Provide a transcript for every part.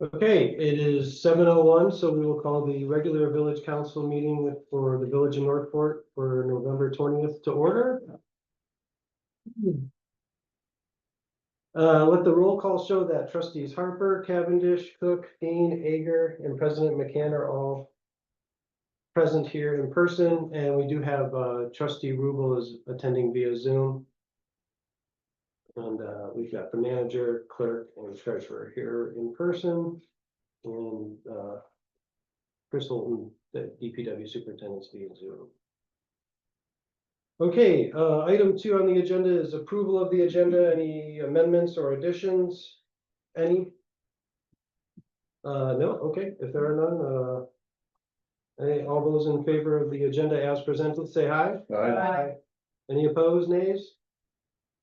Okay, it is 7:01, so we will call the regular village council meeting for the village of Northport for November 20th to order. Let the roll call show that trustees Harper, Cavendish, Cook, Dean, Ager, and President McCann are all present here in person, and we do have trustee Rubel is attending via Zoom. And we've got the manager, clerk, and treasurer here in person. And Chris Holton, the DPW superintendent's via Zoom. Okay, item 2 on the agenda is approval of the agenda. Any amendments or additions? Any? No, okay, if there are none, all those in favor of the agenda as presented, say aye. Aye. Any opposed, nays?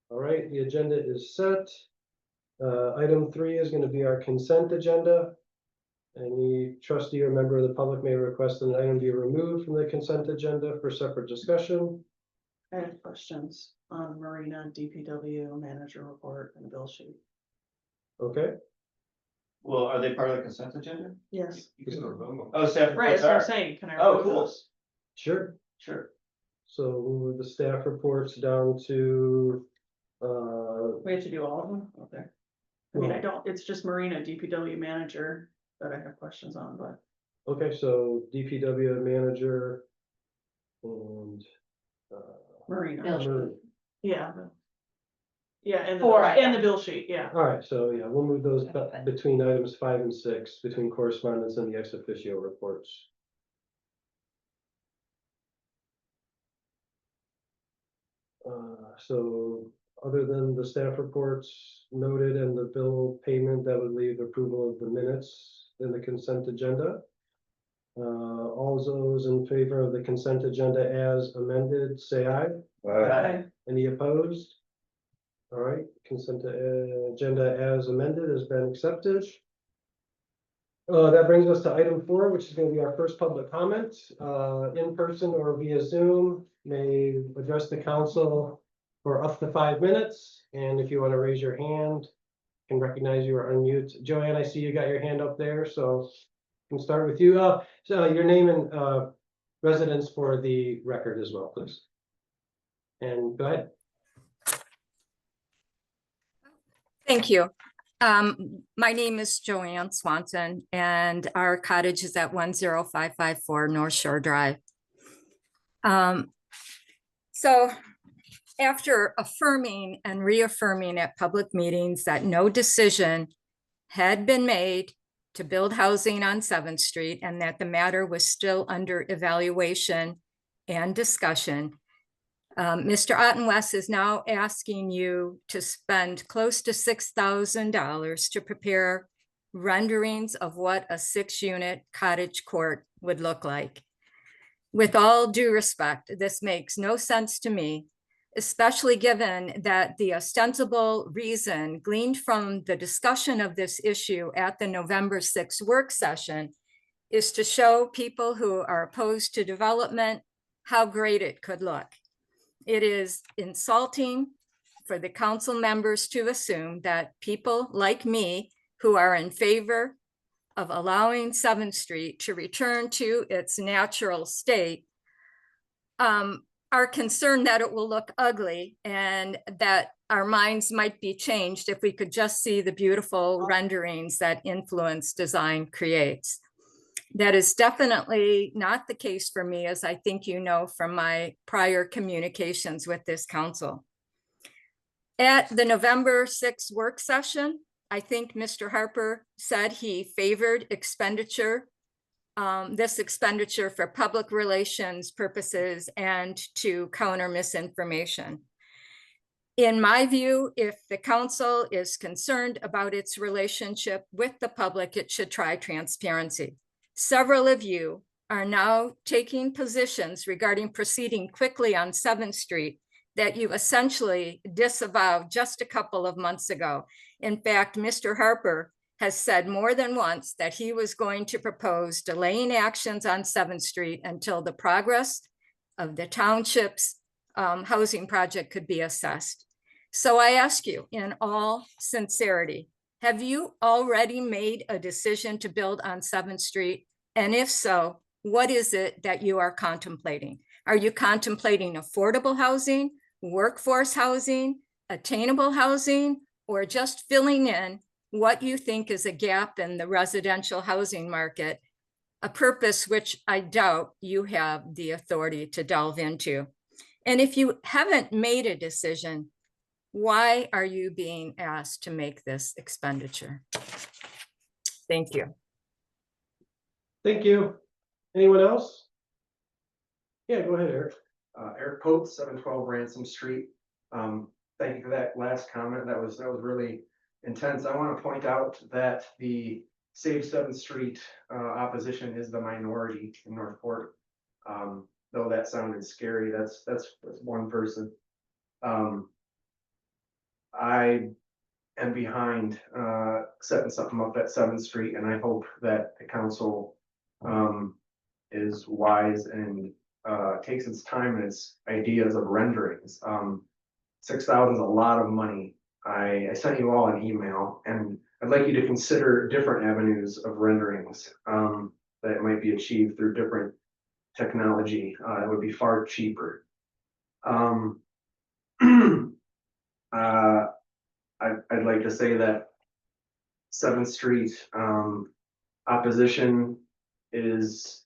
All right, the agenda is set. Item 3 is going to be our consent agenda. Any trustee or member of the public may request an item be removed from the consent agenda for separate discussion. I have questions on Marina, DPW, manager report, and bill sheet. Okay, Well, are they part of the consent agenda? Yes. Oh, staff Right, reports that's what I'm are. saying. Can I? Oh, approve cool. those? sure. Sure. So we'll move the staff reports down to, We have to do all of them? Okay. I mean, I don't, it's just Marina, DPW manager that I have questions on, but okay, so DPW manager and Marina. Mar- Yeah. Yeah, and Four the bill sheet, yeah. all right, so yeah, we'll move those between items 5 and 6, between correspondence and the ex officio reports. So other than the staff reports noted and the bill payment, that would leave approval of the minutes in the consent agenda. All those in favor of the consent agenda as amended, say aye. Okay. Any opposed? All right, consent agenda as amended has been accepted. That brings us to item 4, which is going to be our first public comment, in person or via Zoom. May address the council for up to 5 minutes. And if you want to raise your hand, I can recognize you or unmute. Joanne, I see you got your hand up there, so I can start with you. So your name and residence for the record as well, please. And go ahead. Thank you. My name is Joanne Swanson, and our cottage is at 10554 North Shore Drive. So after affirming and reaffirming at public meetings that no decision had been made to build housing on 7th Street and that the matter was still under evaluation and discussion, Mr. Ottenwest is now asking you to spend close to $6,000 to prepare renderings of what a 6-unit cottage court would look like. With all due respect, this makes no sense to me, especially given that the ostensible reason gleaned from the discussion of this issue at the November 6th work session is to show people who are opposed to development how great it could look. It is insulting for the council members to assume that people like me who are in favor of allowing 7th Street to return to its natural state are concerned that it will look ugly and that our minds might be changed if we could just see the beautiful renderings that Influence Design creates. That is definitely not the case for me, as I think you know from my prior communications with this council. At the November 6th work session, I think Mr. Harper said he favored expenditure, this expenditure for public relations purposes and to counter misinformation. In my view, if the council is concerned about its relationship with the public, it should try transparency. Several of you are now taking positions regarding proceeding quickly on 7th Street that you essentially disavowed just a couple of months ago. In fact, Mr. Harper has said more than once that he was going to propose delaying actions on 7th Street until the progress of the township's housing project could be assessed. So I ask you in all sincerity, Have you already made a decision to build on 7th Street? And if so, what is it that you are contemplating? Are you contemplating affordable housing, workforce housing, attainable housing, or just filling in what you think is a gap in the residential housing market, a purpose which I doubt you have the authority to delve into? And if you haven't made a decision, why are you being asked to make this expenditure? Thank you. Thank you. Anyone else? Yeah, go ahead, Eric. Eric Pope, 712 Ransom Street. Thank you for that last comment. That was really intense. I want to point out that the Save 7th Street opposition is the minority in Northport. Though that sounded scary, that's one person. I am behind setting something up at 7th Street, and I hope that the council is wise and takes its time and its ideas of renderings. 6,000 is a lot of money. I sent you all an email, and I'd like you to consider different avenues of renderings that might be achieved through different technology. It would be far cheaper. I'd like to say that 7th Street opposition is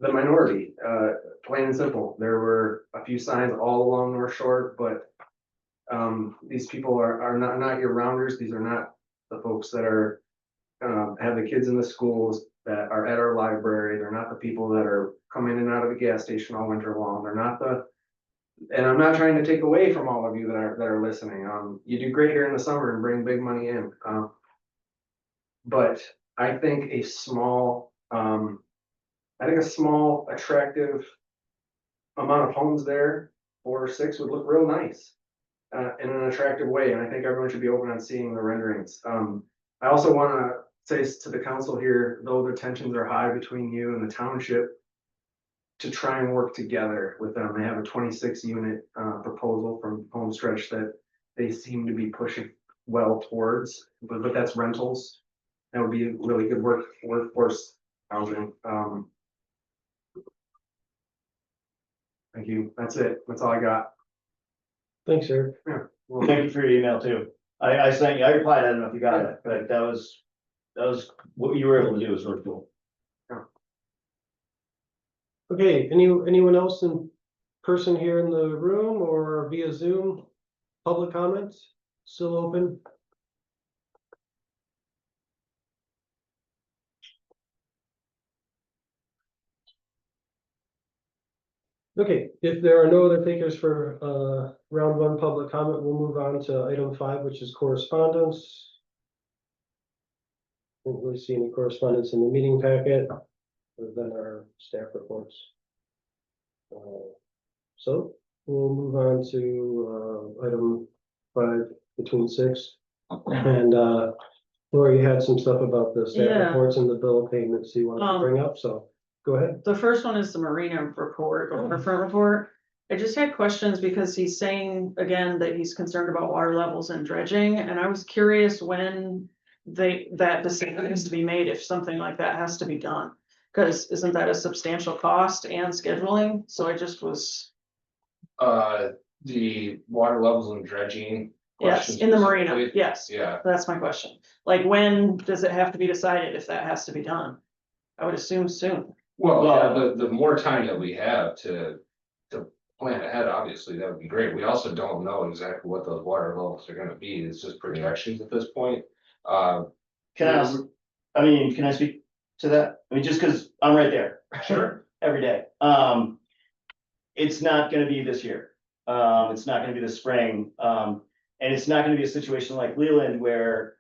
the minority, plain and simple. There were a few signs all along North Shore, but these people are not your rounders. These are not the folks that are have the kids in the schools, that are at our library. They're not the people that are coming in and out of the gas station all winter long. They're not the, and I'm not trying to take away from all of you that are listening. You do great here in the summer and bring big money in. But I think a small, attractive amount of homes there, 4 or 6, would look real nice in an attractive way. And I think everyone should be open on seeing the renderings. I also want to say to the council here, though the tensions are high between you and the township, to try and work together with them. They have a 26 unit proposal from Homestretch that they seem to be pushing well towards, but that's rentals. That would be really good workforce housing. Thank you. That's it. That's all I got. Thanks, Eric. Yeah. Well, thank you for your email too. I sent you, I replied, I don't know if you got it, but that was what you were able to do was sort of cool. Okay, anyone else in person here in the room or via Zoom? Public comments still open? Okay, if there are no other takers for round 1 public comment, we'll move on to item 5, which is correspondence. Don't really see any correspondence in the meeting packet, other than our staff reports. So we'll move on to item 5 between 6. And Lori, you had some stuff about the staff Yeah. reports and the bill of payments you want to bring up, so go ahead. The first one is the Marina report or referral report. I just had questions because he's saying again that he's concerned about water levels and dredging, and I was curious when that decision is to be made if something like that has to be done. Because isn't that a substantial cost and scheduling? So I just was. The water levels and dredging. Yes, question in the marina, specifically? yes, Yeah, that's my question. Like, when does it have to be decided if that has to be done? I would assume soon. well, the more time that we have to plan ahead, obviously, that would be great. We also don't know exactly what those water levels are gonna be. It's just projections at this point. Can I speak to that? I mean, just because I'm right there. Sure. Every day. It's not gonna be this year. It's not gonna be this spring. And it's not gonna be a situation like Leland where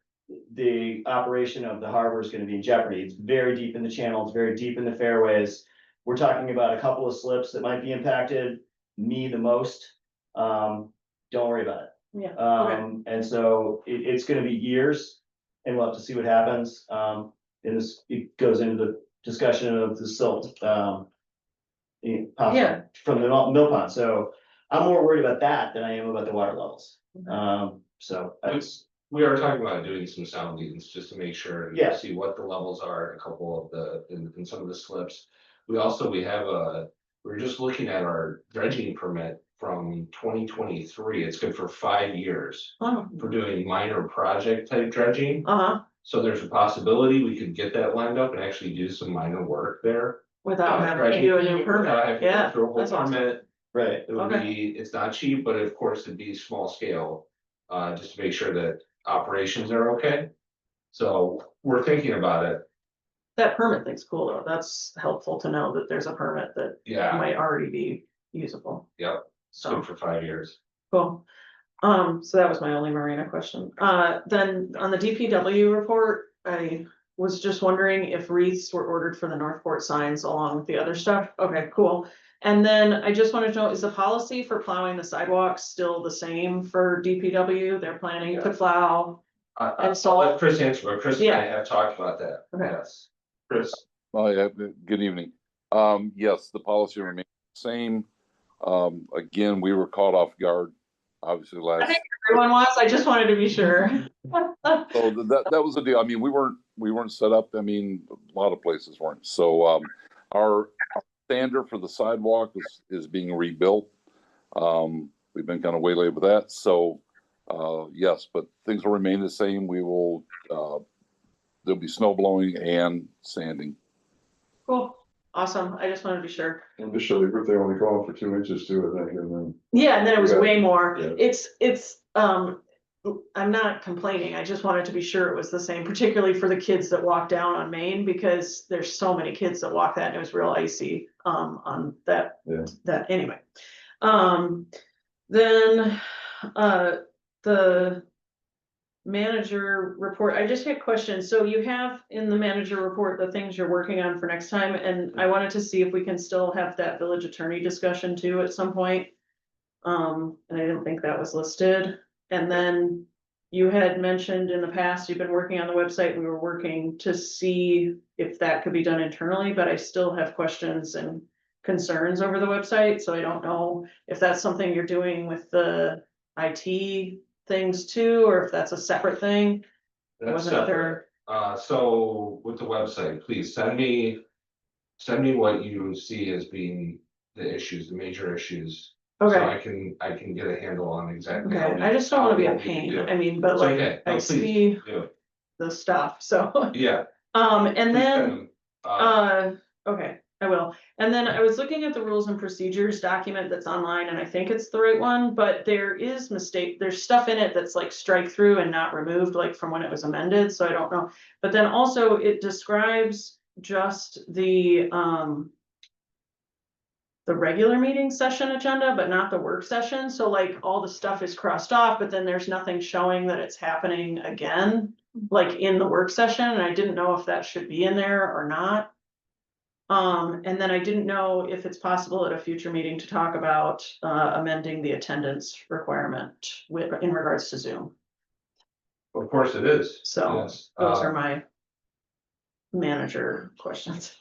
the operation of the harbor is gonna be in jeopardy. It's very deep in the channel, it's very deep in the fairways. We're talking about a couple of slips that might be impacted, me the most. Don't worry about it. Yeah, okay. And so it's gonna be years, and we'll have to see what happens. And this, it goes into the discussion of the silt, possible Yeah. from the mill pond. So I'm more worried about that than I am about the water levels. So that's, We are talking about doing some soundings just to make sure. Yeah. See what the levels are in a couple of in some of the slips. We have we're just looking at our dredging permit from 2023. It's good for 5 years Oh, for doing minor project type dredging. uh-huh, So there's a possibility we could get that lined up and actually do some minor work there. without having to Dredging do a new without permit, having to go yeah, through a whole that's awesome. permit. Right. It would Okay. be, it's not cheap, but of course it'd be small scale, just to make sure that operations are okay. So we're thinking about it, That permit thing's cool though, that's helpful to know that there's a permit that yeah, might already be usable, yep, it's so, good for 5 years. cool. So that was my only marina question, then on the DPW report, I was just wondering if wreaths were ordered for the Northport signs along with the other stuff, okay, cool. And then I just wanted to know, is the policy for plowing the sidewalks still the same for DPW? They're planning to plow? I'll so- let Chris answer, but Chris and I Yeah. have talked about that, Okay. yes. Chris, Oh, yeah, good evening. Yes, the policy remains the same. Again, we were caught off guard, obviously I last, think everyone was, I just wanted to be sure. so that was the deal. I mean, we weren't set up. I mean, a lot of places weren't. So, our standard for the sidewalk is being rebuilt. We've been kind of waylaid with that. So, yes, but things will remain the same. We will, there'll be snow blowing and sanding. Cool, awesome, I just wanted to be sure. Initially, but they only called for 2 inches too, I think, and then. Yeah, and then it was Yeah. way more. Yeah. It's, I'm not complaining. I just wanted to be sure it was the same, particularly for the kids that walk down on Main, because there's so many kids that walk that and it was real icy, on that, Yeah. that, anyway. Then, the manager report, I just had questions. So you have in the manager report, the things you're working on for next time, and I wanted to see if we can still have that village attorney discussion too at some point. And I didn't think that was listed. And then you had mentioned in the past, you've been working on the website, we were working to see if that could be done internally, but I still have questions and concerns over the website, so I don't know if that's something you're doing with the IT things too, or if that's a separate thing. that's Wasn't separate. there, So with the website, please send me what you see as being the issues, the major issues. So okay, I can get a handle on exactly. how okay, we- I just don't wanna be a what we can pain, do. I mean, but It's like, okay. No, I please see do it. the stuff, so. Yeah. And please then. send them. Okay, I will. And then I was looking at the rules and procedures document that's online, and I think it's the right one, but there is there's stuff in it that's like strike through and not removed, like from when it was amended, so I don't know. But then also it describes just the regular meeting session agenda, but not the work session, so like all the stuff is crossed off, but then there's nothing showing that it's happening again, like in the work session, and I didn't know if that should be in there or not. And then I didn't know if it's possible at a future meeting to talk about amending the attendance requirement in regards to Zoom. Of course it is. So, Yes. those are my manager questions.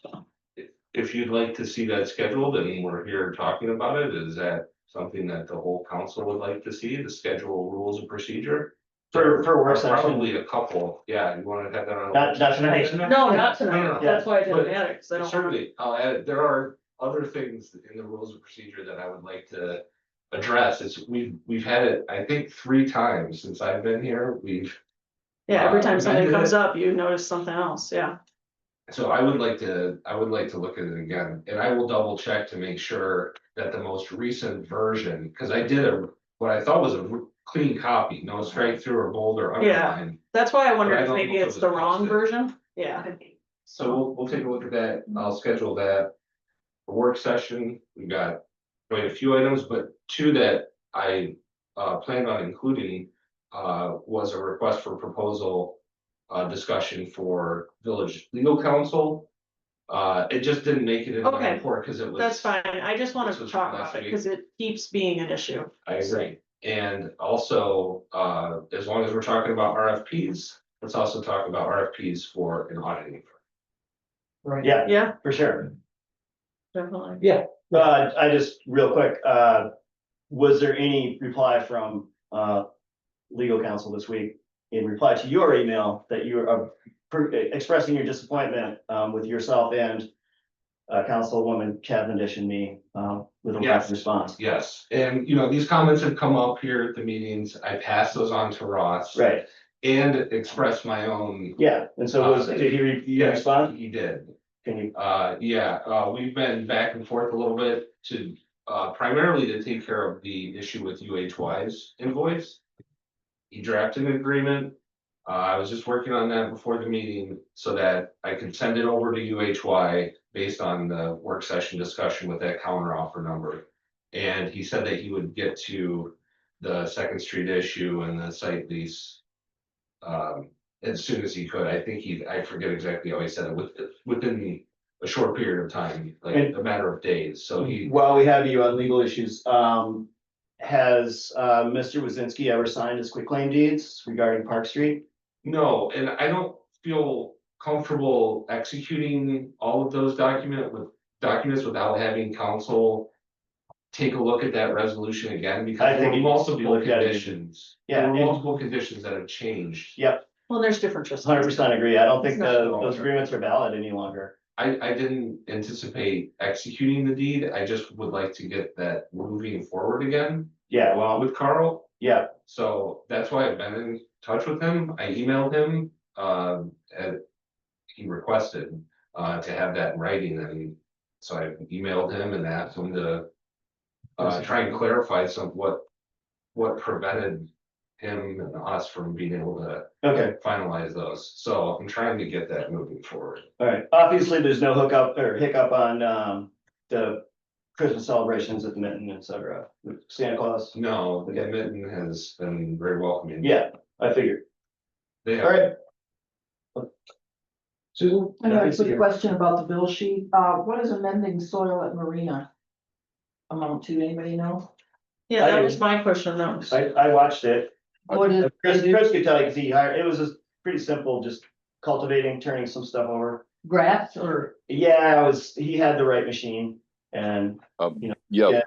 If you'd like to see that scheduled and we're here talking about it, is that something that the whole council would like to see, the schedule rules of procedure? For work Or session. Probably a couple, yeah, you wanna have that on. a Not work session? tonight. No, not No, tonight, no, that's why I didn't but add it, because I don't. want- Certainly, I'll add it. There are other things in the rules of procedure that I would like to address. We've had it, I think, 3 times since I've been here. Yeah, every time something amended comes it. up, you notice something else, yeah. So I would like to look at it again, and I will double check to make sure that the most recent version, because I did what I thought was a clean copy, no straight through or bold or Yeah. underline. That's why I wondered But I if don't maybe know if it it's was the wrong posted. version, yeah. So we'll take a look at that. I'll schedule that. For work session, we've got quite a few items, but 2 that I planned on including was a request for proposal discussion for village legal counsel. It just didn't make it in my Okay, report because it was. That's fine, I just wanted This to was talk last about it, week. because it keeps being an issue. I agree. And also, as long as we're talking about RFPs, let's also talk about RFPs for an auditing firm. Right. Yeah, Yeah, for sure. definitely. Yeah, I just, real quick, was there any reply from legal counsel this week? in reply to your email that you are expressing your disappointment, with yourself and Councilwoman Cavendish and me, with a Yes. response. Yes, and these comments have come up here at the meetings. I passed those on to Ross. Right, And expressed my own. yeah, and so did he Yes, respond? he did. Can you, We've been back and forth a little bit to, primarily to take care of the issue with UHY's invoice. He drafted an agreement. I was just working on that before the meeting so that I could send it over to UHY based on the work session discussion with that counter offer number. And he said that he would get to the Second Street issue and the site lease. As soon as he could. I forget exactly how he said it, within a short period of time, like a matter of days, so he. while we have you on legal issues, has Mr. Wazinski ever signed his quitclaim deeds regarding Park Street? No, and I don't feel comfortable executing all of those documents without having council. Take a look at that resolution again, I because think there it were needs to be multiple looked at again. conditions. Yeah, There were and- multiple conditions that have changed. Yep, Well, there's different. 100% agree. I don't think It's not those agreements are valid any longer. I didn't anticipate executing the deed, I just would like to get that moving forward again Yeah, well, with Carl. yeah, So that's why I've been in touch with him. I emailed him, and he requested, to have that in writing, and so I emailed him and asked him to. Try and clarify what prevented him and us from being able to okay, finalize those. So I'm trying to get that moving forward. all right. Obviously, there's no hiccup on the Christmas celebrations at the Mitten, et cetera. Santa Claus. No, the Mitten has been very welcoming. Yeah, I figured. They All have. right. Susan? I got Nothing a to quick hear. question about the bill sheet. What is amending soil at Marina? Amount to, anybody know? Yeah, I that do. was my question though. I watched it. What is? Chris could tell you, because he hired, it was just pretty simple, just cultivating, turning some stuff over. Grass or? Yeah, he had the right machine and Yeah, Yeah.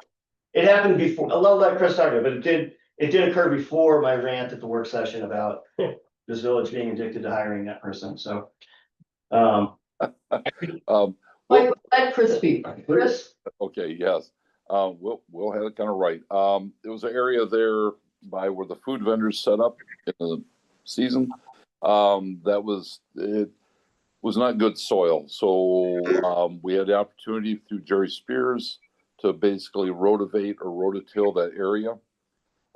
it happened before, I'll let Chris talk about it, but it did occur before my rant at the work session about this village being addicted to hiring that person, so. well, Let Chris speak. Chris? okay, yes. We'll have it kind of right. There was an area there by where the food vendors set up in the season. It was not good soil. So, we had the opportunity through Jerry Spears to basically rotivate or rototill that area.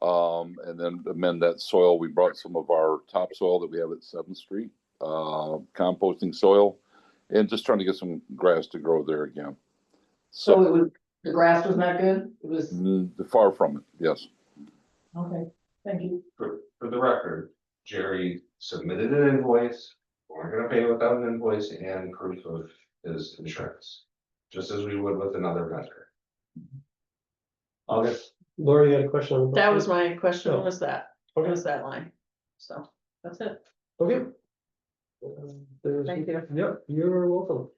And then amend that soil. We brought some of our topsoil that we have at 7th Street, composting soil, and just trying to get some grass to grow there again. So it was, the grass was not good? It was, Far from it, yes. okay, thank you. For the record, Jerry submitted an invoice. We're gonna pay without an invoice and proof of his insurance, just as we would with another vendor. August. Laura, you had a question on the. That was my question, Oh. was that, Okay. was that line. So, that's it. Okay. Thank you. Yep, you're welcome.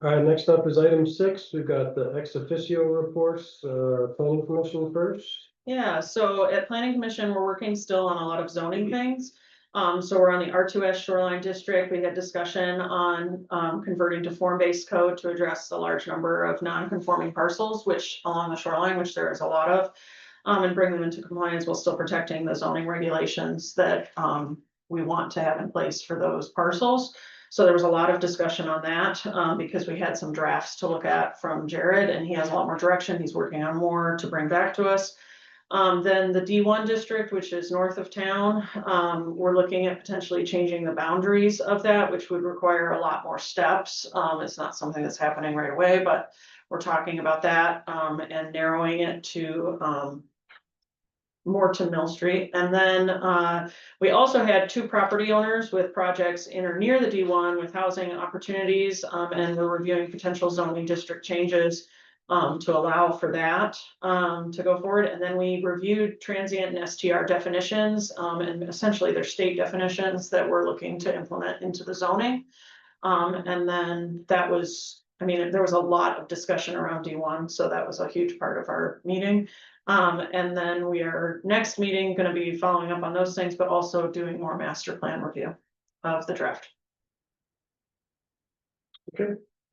All right, next up is item 6. We've got the ex officio reports, planning commission first. Yeah, so at planning commission, we're working still on a lot of zoning things. So we're on the R2S shoreline district. We had discussion on converting to form-based code to address the large number of non-conforming parcels, which along the shoreline, which there is a lot of, and bring them into compliance while still protecting the zoning regulations that we want to have in place for those parcels. So there was a lot of discussion on that because we had some drafts to look at from Jared, and he has a lot more direction. He's working on more to bring back to us. Then the D1 district, which is north of town, we're looking at potentially changing the boundaries of that, which would require a lot more steps. It's not something that's happening right away, but we're talking about that and narrowing it to more to Mill Street. And then we also had 2 property owners with projects in or near the D1 with housing opportunities, and we're reviewing potential zoning district changes to allow for that to go forward. And then we reviewed transient and STR definitions, and essentially they're state definitions that we're looking to implement into the zoning. And then that was, I mean, there was a lot of discussion around D1, so that was a huge part of our meeting. And then we are next meeting gonna be following up on those things, but also doing more master plan review of the draft.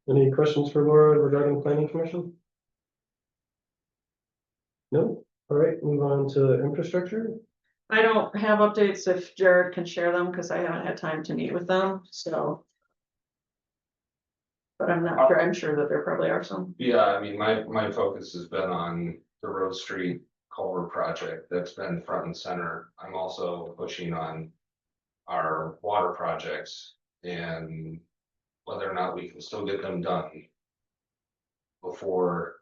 Any questions for Laura regarding planning commission? No? All right, move on to infrastructure. I don't have updates if Jared can share them, because I haven't had time to meet with them, so. But I'm not sure, I'm sure that there probably are some. Yeah, I mean, my focus has been on the Road Street culvert project. That's been front and center. I'm also pushing on our water projects and whether or not we can still get them done before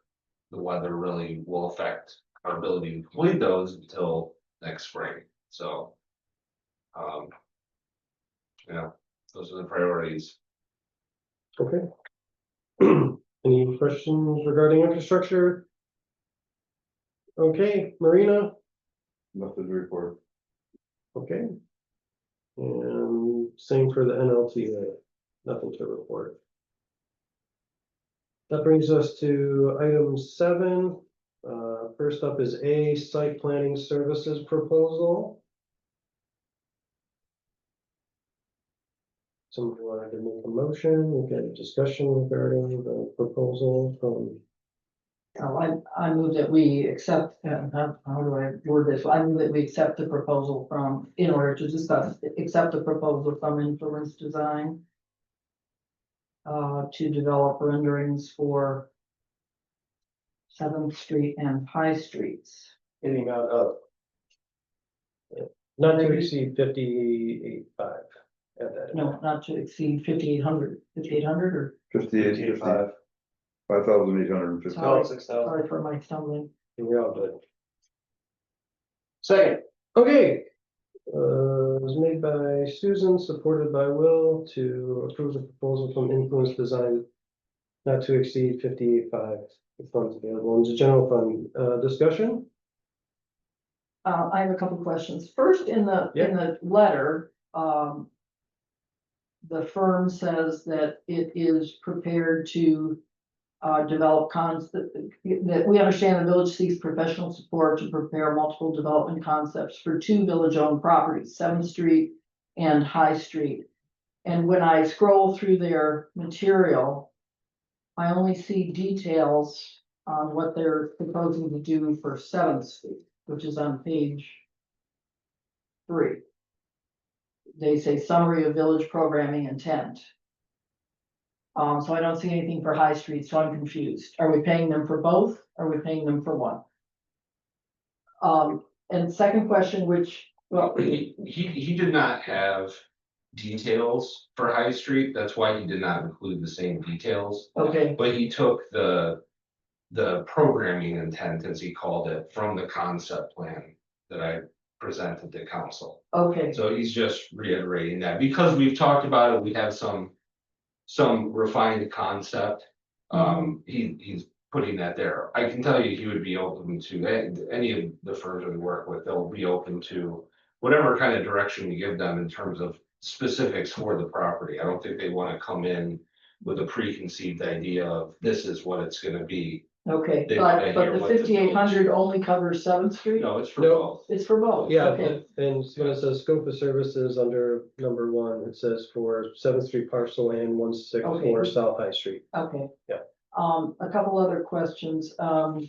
the weather really will affect our ability to complete those until next spring. So, yeah, those are the priorities. Okay. Any questions regarding infrastructure? Okay, Marina, Nothing to report. okay. And same for the NLTA, nothing to report. That brings us to item 7. First up is A, site planning services proposal. Somebody wanted to make a motion, we get a discussion regarding the proposal from, I move that we accept, how do I word this? I move that we accept the proposal from, in order to discuss, accept the proposal from Influence Design. To develop renderings for 7th Street and High Streets. in the amount of not to exceed 58.5. Add that in. No, not to exceed 5,800, 5,800 or, 58.5. 5,850. sorry, sorry for my stumbling. We're all good. Second. Okay. It was made by Susan, supported by Will, to approve the proposal from Influence Design not to exceed 58.5 funds available in the general fund. Discussion? I have a couple questions. First, in the letter, the firm says that it is prepared to develop that we understand the village seeks professional support to prepare multiple development concepts for 2 village-owned properties, 7th Street and High Street. And when I scroll through their material, I only see details on what they're proposing to do for 7th Street, which is on page 3. They say summary of village programming intent. So I don't see anything for High Street, so I'm confused. Are we paying them for both? Are we paying them for one? And second question, which, well, He did not have details for High Street. That's why he did not include the same details. okay, But he took the programming intent, as he called it, from the concept plan that I presented to council. okay, So he's just reiterating that, because we've talked about it, we have some refined concept. He's putting that there. I can tell you, he would be open to any of the firms that we work with, they'll be open to whatever kind of direction you give them in terms of specifics for the property. I don't think they want to come in with a preconceived idea of this is what it's gonna be. okay, They wanna but hear the what the 5,800 only covers 7th Street? No, it's for No. both. It's for both, Yeah, okay, and when it says scope of services under number 1, it says for 7th Street parcel and 164 Okay. South High Street. okay. Yeah. A couple other questions, so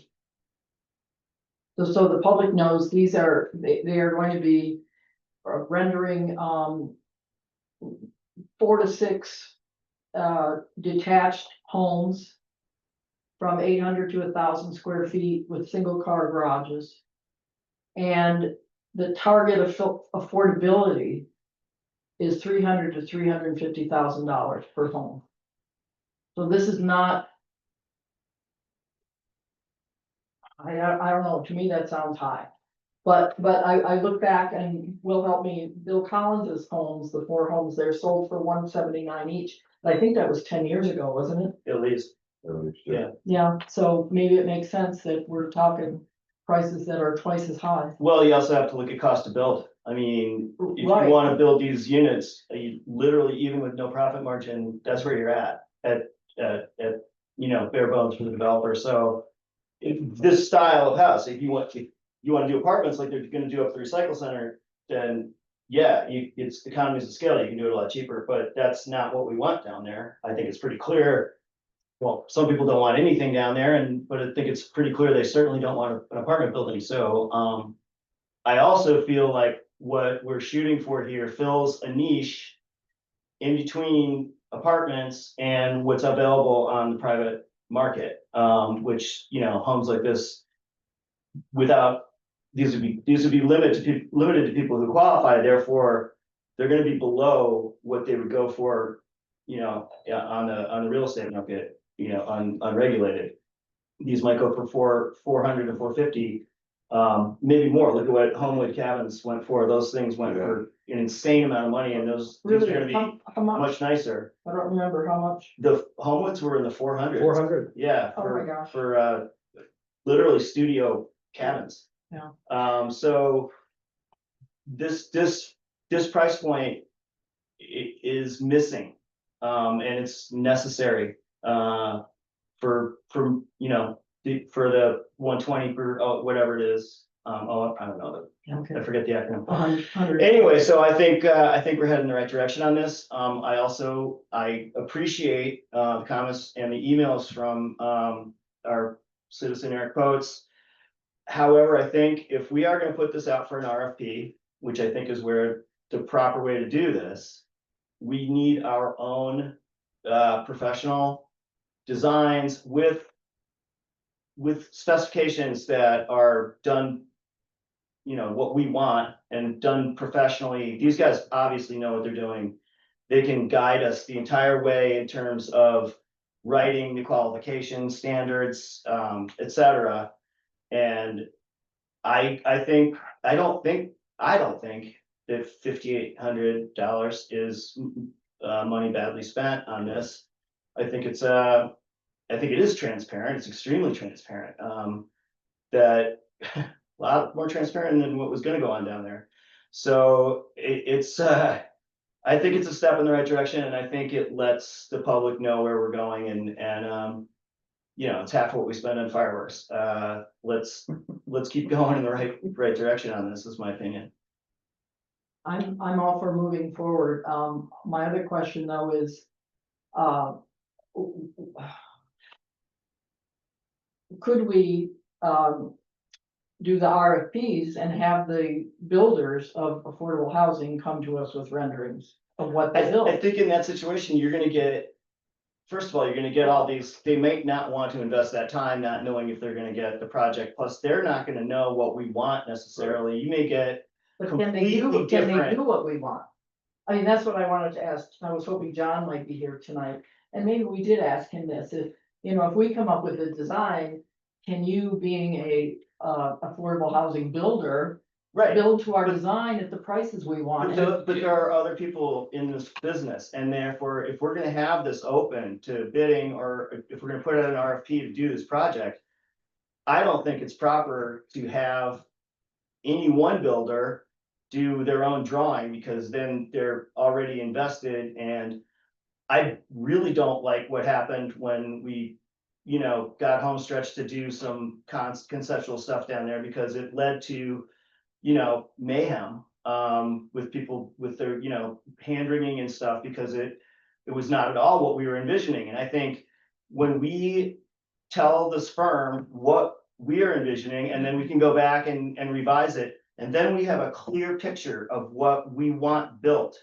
the public knows these are, they are going to be rendering, 4 to 6 detached homes from 800 to 1,000 square feet with single car garages. And the target of affordability is $300,000 to $350,000 per home. So this is not. I don't know, to me, that sounds high. But I look back and will help me, Bill Collins's homes, the 4 homes there sold for $179 each. I think that was 10 years ago, wasn't it? At least. Yeah. Yeah, so maybe it makes sense that we're talking prices that are twice as high. Well, you also have to look at cost to build. I mean, if you Right. wanna build these units, you literally, even with no profit margin, that's where you're at, you know, bare bones for the developer, so. this style of house, if you want to do apartments like they're gonna do up the recycle center, then yeah, it's economies of scale, you can do it a lot cheaper, but that's not what we want down there. I think it's pretty clear. Well, some people don't want anything down there but I think it's pretty clear they certainly don't want an apartment building, so, I also feel like what we're shooting for here fills a niche in between apartments and what's available on the private market, which, homes like this without, these would be limited to people who qualify, therefore they're gonna be below what they would go for, on the real estate market, unregulated. These might go for 400 to 450, maybe more. Look at what Homewood Cabins went for. Those things went for an insane amount of money, and these are Really, gonna be how much? much nicer. I don't remember how much. The Homewoods were in the 400s. 400. Yeah, Oh my gosh. for literally studio cabins. Yeah. So this price point is missing, and it's necessary, for the 120 per, whatever it is. I don't know, Okay. I forget the acronym. 100. Anyway, so I think we're heading in the right direction on this. I appreciate the comments and the emails from our citizen Eric Poets. However, I think if we are gonna put this out for an RFP, which I think is where the proper way to do this, we need our own professional designs with specifications that are done, what we want and done professionally. These guys obviously know what they're doing. They can guide us the entire way in terms of writing the qualification standards, et cetera. And I don't think that $5,800 is money badly spent on this. I think it is transparent. It's extremely transparent. That a lot more transparent than what was gonna go on down there. So I think it's a step in the right direction, and I think it lets the public know where we're going, and it's half what we spend on fireworks. Let's keep going in the right direction on this, is my opinion. I'm all for moving forward. My other question though is, could we, do the RFPs and have the builders of affordable housing come to us with renderings of what they I build? think in that situation, you're gonna get, first of all, you're gonna get all these, they may not want to invest that time, not knowing if they're gonna get the project, plus they're not gonna know what we want necessarily. You may get But can they completely can they different. do what we want? I mean, that's what I wanted to ask. I was hoping John might be here tonight, and maybe we did ask him this, if we come up with a design, can you, being a affordable housing builder, Right. build to our design at the prices we want? But there are other people in this business, and therefore, if we're gonna have this open to bidding, or if we're gonna put out an RFP to do this project, I don't think it's proper to have any one builder do their own drawing, because then they're already invested, and I really don't like what happened when we, got Homestretch to do some conceptual stuff down there, because it led to, mayhem, with people with their, hand wringing and stuff, because it was not at all what we were envisioning. And I think when we tell this firm what we are envisioning, and then we can go back and revise it, and then we have a clear picture of what we want built,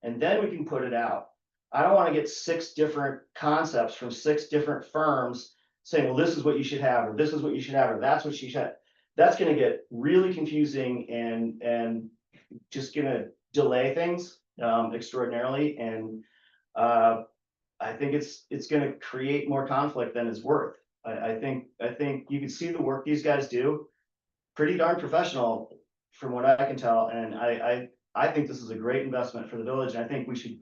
and then we can put it out. I don't want to get 6 different concepts from 6 different firms saying, well, this is what you should have, or this is what you should have, or that's what you should have. That's gonna get really confusing and just gonna delay things extraordinarily. And I think it's gonna create more conflict than it's worth. I think you can see the work these guys do, pretty darn professional from what I can tell. And I think this is a great investment for the village. And I think we should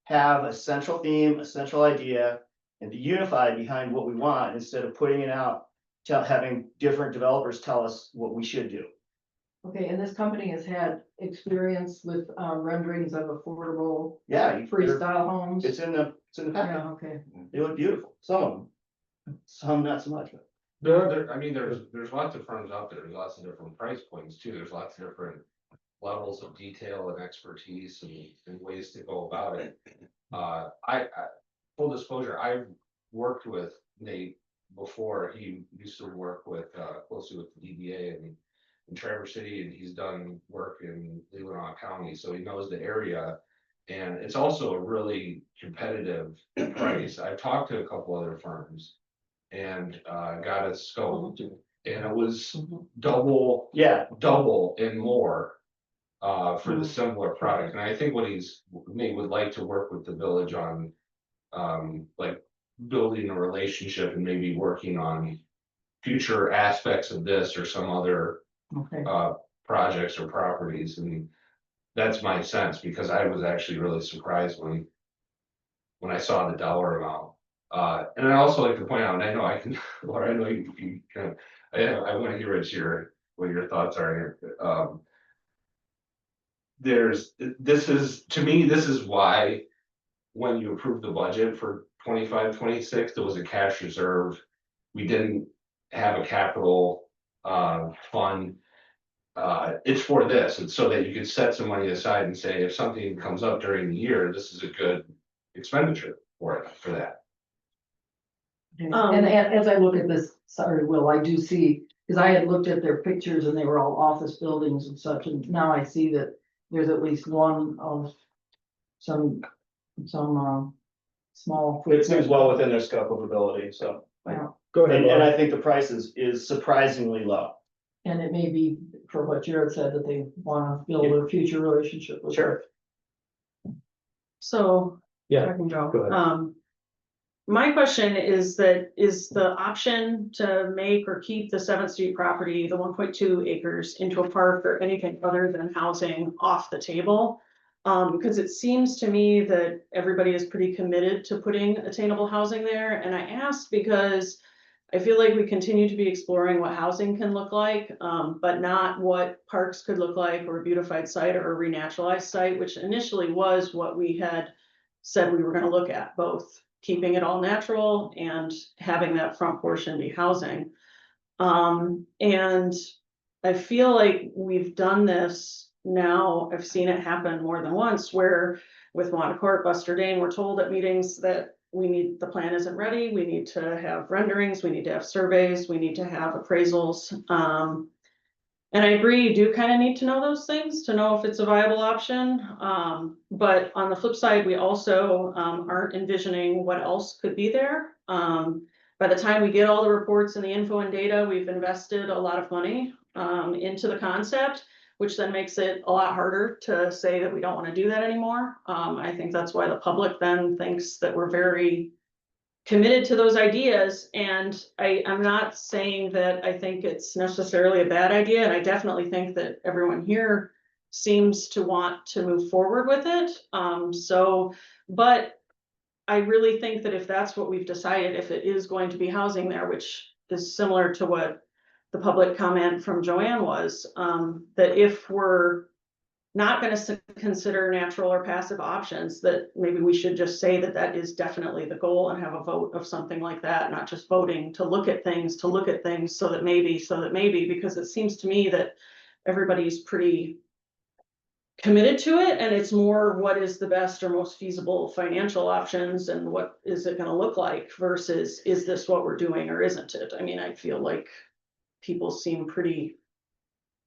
have a central theme, a central idea, and be unified behind what we want, instead of putting it out, having different developers tell us what we should do. Okay, and this company has had experience with renderings of affordable Yeah. freestyle homes? It's in the packet. Yeah, okay. They look beautiful, some of them, some not so much, but I mean, there's lots of firms out there, there's lots of different price points too, there's lots of different levels of detail and expertise and ways to go about it. Full disclosure, I've worked with Nate before, he used to work with, closely with the DDA in Traverse City, and he's done work in Leelanau County, so he knows the area. And it's also a really competitive price. I've talked to a couple other firms and got a scope, and it was double and more for the similar product. And I think what Nate would like to work with the village on, like building a relationship and maybe working on future aspects of this or some other Okay. projects or properties. And that's my sense, because I was actually really surprised when I saw the dollar amount. And I also like to point out, and I know I can, Laura, I know you can, I want to hear what your thoughts are. To me, this is why when you approve the budget for 25-26, there was a cash reserve. We didn't have a capital fund. It's for this, and so that you can set some money aside and say, if something comes up during the year, this is a good expenditure for that. And as I look at this, sorry, Will, I do see, because I had looked at their pictures and they were all office buildings and such, and now I see that there's at least one of some small. It seems well within their scope of ability, so. Yeah. Go ahead. And Laura. I think the price is surprisingly low. And it may be for what Jared said, that they wanna build a future relationship with. Sure. So. Yeah, I can go. go ahead. My question is the option to make or keep the 7th Street property, the 1.2 acres into a park or anything other than housing off the table? Because it seems to me that everybody is pretty committed to putting attainable housing there, and I asked because I feel like we continue to be exploring what housing can look like, but not what parks could look like, or a beautified site or a renaturalized site, which initially was what we had said we were gonna look at, both keeping it all natural and having that front portion be housing. And I feel like we've done this now, I've seen it happen more than once, where with Montecort, Buster Dane, we're told at meetings that the plan isn't ready, we need to have renderings, we need to have surveys, we need to have appraisals. And I agree, you do kind of need to know those things to know if it's a viable option. But on the flip side, we also aren't envisioning what else could be there. By the time we get all the reports and the info and data, we've invested a lot of money into the concept, which then makes it a lot harder to say that we don't want to do that anymore. I think that's why the public then thinks that we're very committed to those ideas, and I'm not saying that I think it's necessarily a bad idea, and I definitely think that everyone here seems to want to move forward with it. But I really think that if that's what we've decided, if it is going to be housing there, which is similar to what the public comment from Joanne was, that if we're not going to consider natural or passive options, that maybe we should just say that that is definitely the goal and have a vote of something like that, not just voting to look at things, so that maybe, because it seems to me that everybody's pretty committed to it, and it's more what is the best or most feasible financial options and what is it going to look like versus is this what we're doing or isn't it? I mean, I feel like people seem pretty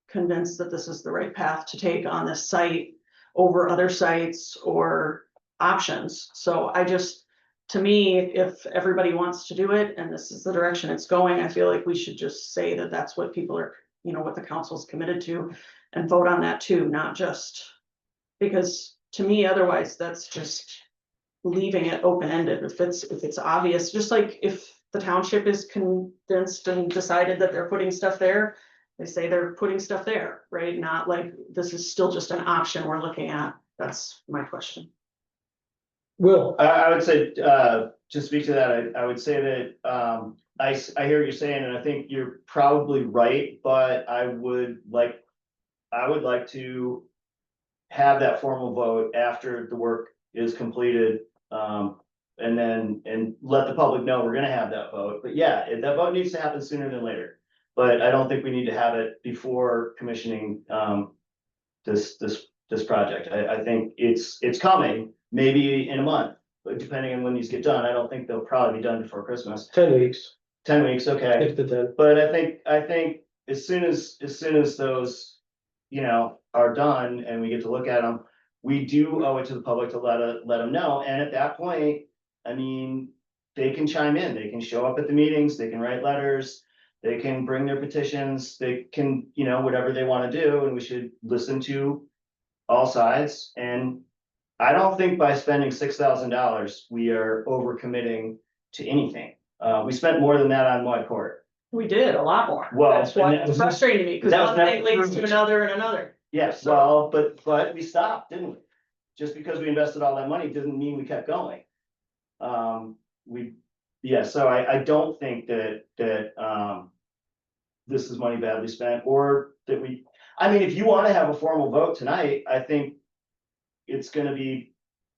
convinced that this is the right path to take on this site over other sites or options. So to me, if everybody wants to do it and this is the direction it's going, I feel like we should just say that that's what people are, what the council's committed to, and vote on that too, not just because to me, otherwise that's just leaving it open-ended. If it's obvious, just like if the township is convinced and decided that they're putting stuff there, they say they're putting stuff there, right? Not like this is still just an option we're looking at. That's my question. Will, I would say, to speak to that, I would say that, I hear what you're saying, and I think you're probably right, but I would like to have that formal vote after the work is completed, and let the public know we're gonna have that vote. But yeah, that vote needs to happen sooner than later. But I don't think we need to have it before commissioning, this project. I think it's coming, maybe in a month, but depending on when these get done, I don't think they'll probably be done before Christmas. 10 weeks, 10 weeks, okay. 6 to 10. But I think as soon as those, are done and we get to look at them, we do owe it to the public to let them know. And at that point, I mean, they can chime in, they can show up at the meetings, they can write letters, they can bring their petitions, they can, whatever they want to do, and we should listen to all sides. And I don't think by spending $6,000, we are overcommitting to anything. We spent more than that on White Court. We did a lot more. Well, That's why and it's frustrating me, because that was one thing never leads to approved. another and another. Yes, So- well, but we stopped, didn't we? Just because we invested all that money doesn't mean we kept going. So I don't think that this is money badly spent, or that if you want to have a formal vote tonight, I think it's gonna be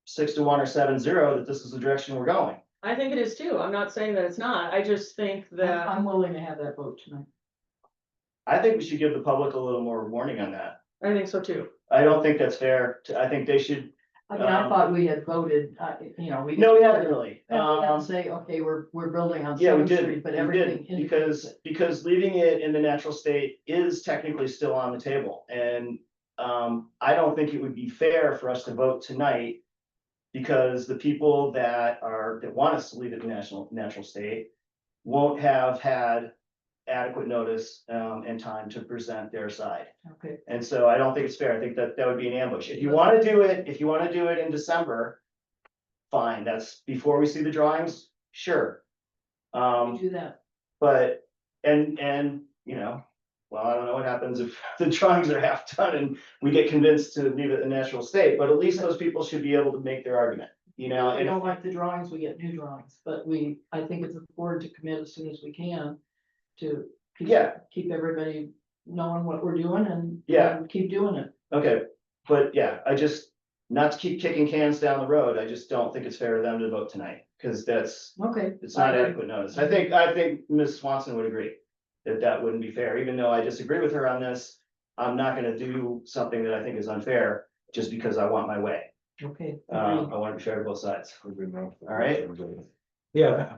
6-1 or 7-0 that this is the direction we're going. I think it is too. I'm not saying that it's not. I just think that, I'm willing to have that vote tonight. I think we should give the public a little more warning on that. I think so too. I don't think that's fair. I think they should, I mean, I thought we had voted, we. no, we haven't really. And say, okay, we're building on Yeah, we Seventh did, Street, but we everything. did, because leaving it in the natural state is technically still on the table, and I don't think it would be fair for us to vote tonight. Because the people that want us to leave it in natural state won't have had adequate notice and time to present their side. Okay, And so I don't think it's fair. I think that would be an ambush. If you want to do it in December, fine, that's before we see the drawings, sure. we do that. But, well, I don't know what happens if the drawings are half done and we get convinced to leave it in natural state, but at least those people should be able to make their argument, If we and don't like the drawings, we get new drawings, but I think it's important to commit as soon as we can to. Keep everybody knowing what we're doing and. Yeah. and keep doing it. okay, but yeah, not to keep kicking cans down the road, I just don't think it's fair to them to vote tonight, because Okay. it's not adequate notice. I think Ms. Swanson would agree that wouldn't be fair, even though I disagree with her on this. I'm not gonna do something that I think is unfair just because I want my way. Okay. I want to be fair to both sides. All right. Yeah.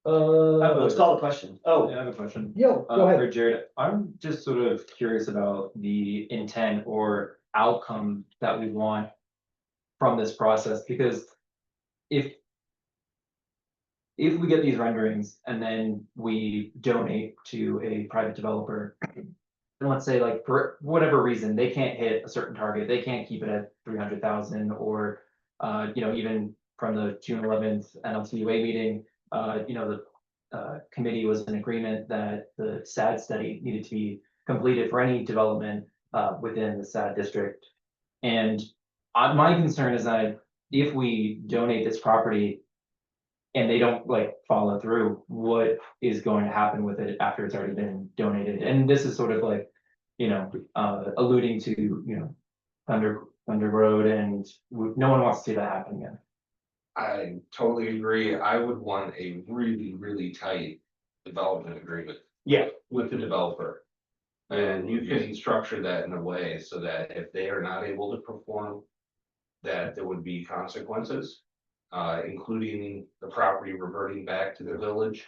Let's call the question. Oh, I have a question. Yo, go ahead. For Jared, I'm just sort of curious about the intent or outcome that we want from this process, because if we get these renderings and then we donate to a private developer, and let's say like for whatever reason, they can't hit a certain target, they can't keep it at 300,000, or even from the June 11th NLTUA meeting, the committee was in agreement that the SAD study needed to be completed for any development within the SAD district. And my concern is that if we donate this property and they don't follow through, what is going to happen with it after it's already been donated? And this is sort of alluding to, Thunder Road, and no one wants to see that happen again. I totally agree. I would want a really, really tight development agreement. Yeah. With the developer. And you can structure that in a way so that if they are not able to perform, that there would be consequences, including the property reverting back to the village.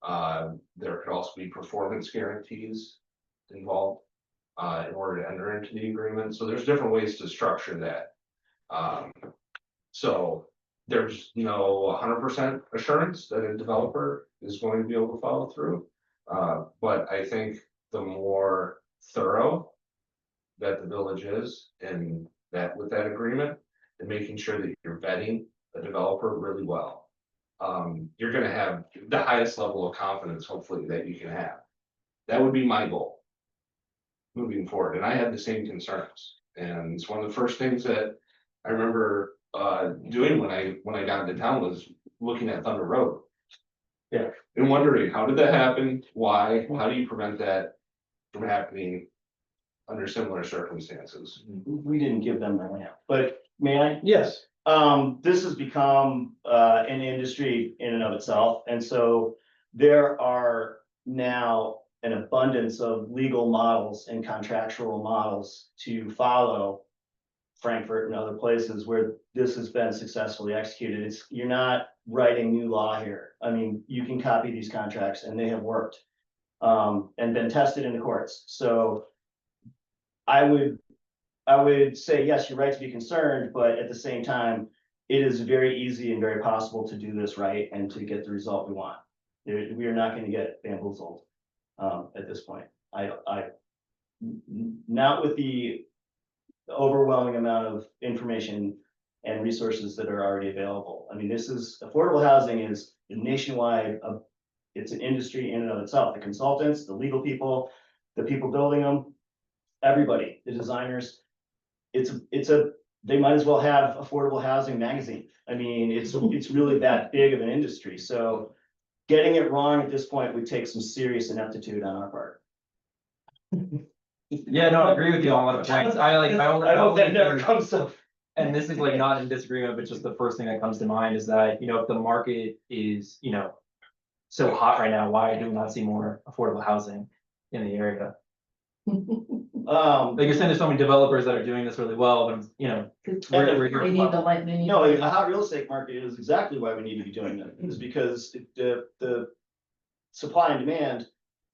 There could also be performance guarantees involved, in order to enter into the agreement. So there's different ways to structure that. So there's no 100% assurance that a developer is going to be able to follow through. But I think the more thorough that the village is, and that with that agreement, and making sure that you're vetting a developer really well, you're gonna have the highest level of confidence, hopefully, that you can have. That would be my goal moving forward. And I had the same concerns. And it's one of the first things that I remember doing when I got into town was looking at Thunder Road. Yeah. And wondering, how did that happen? Why? How do you prevent that from happening under similar circumstances? we didn't give them the land, but may I? Yes, This has become, an industry in and of itself, and so there are now an abundance of legal models and contractual models to follow Frankfurt and other places where this has been successfully executed. You're not writing new law here. I mean, you can copy these contracts and they have worked, and been tested in the courts. So I would say, yes, you're right to be concerned, but at the same time, it is very easy and very possible to do this right and to get the result we want. We are not going to get bamboozled, at this point. Not with the overwhelming amount of information and resources that are already available. I mean, affordable housing is nationwide, it's an industry in and of itself. The consultants, the legal people, the people building them, everybody, the designers. They might as well have Affordable Housing Magazine. I mean, it's really that big of an industry. So getting it wrong at this point would take some serious ineptitude on our part. Yeah, no, I agree with you on a lot of points. I hope that never comes up. And this is like not in disagreement, but just the first thing that comes to mind is that, if the market is, so hot right now, why do we not see more affordable housing in the area? Like you're saying, there's so many developers that are doing this really well, but we're here. They need the light, they need. No, a hot real estate market is exactly why we need to be doing that, is because the supply and demand,